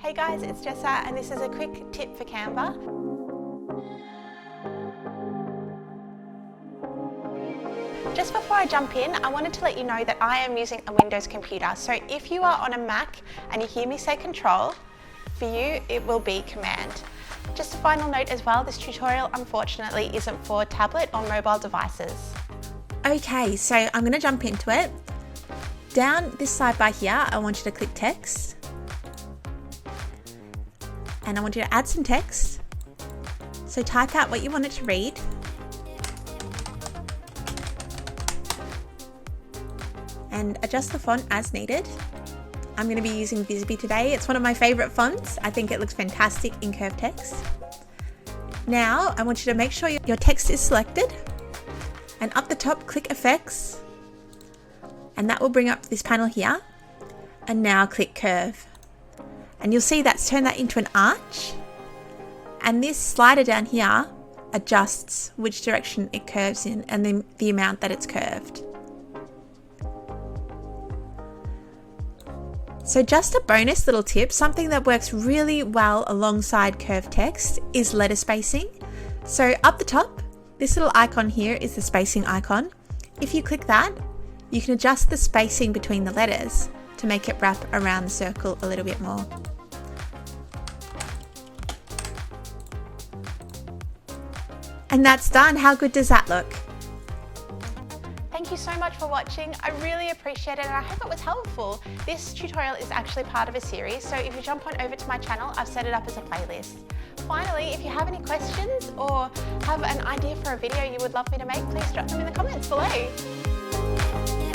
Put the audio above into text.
Hey guys, it's Jessa and this is a quick tip for Canva. Just before I jump in, I wanted to let you know that I am using a Windows computer. So if you are on a Mac and you hear me say Control, for you it will be Command. Just a final note as well, this tutorial unfortunately isn't for tablet or mobile devices. Okay, so I'm going to jump into it. Down this sidebar here, I want you to click text. And I want you to add some text. So type out what you want it to read. And adjust the font as needed. I'm going to be using Freebie today. It's one of my favorite fonts. I think it looks fantastic in curved text. Now, I want you to make sure your text is selected. And up the top, click Effects. And that will bring up this panel here. And now click Curve. And you'll see that's turned that into an arch. And this slider down here adjusts which direction it curves in and then the amount that it's curved. So just a bonus little tip, something that works really well alongside curved text is letter spacing. So up the top, this little icon here is the spacing icon. If you click that, you can adjust the spacing between the letters to make it wrap around the circle a little bit more. And that's done. How good does that look? Thank you so much for watching. I really appreciate it and I hope it was helpful. This tutorial is actually part of a series, so if you jump on over to my channel, I've set it up as a playlist. Finally, if you have any questions or have an idea for a video you would love me to make, please drop them in the comments below.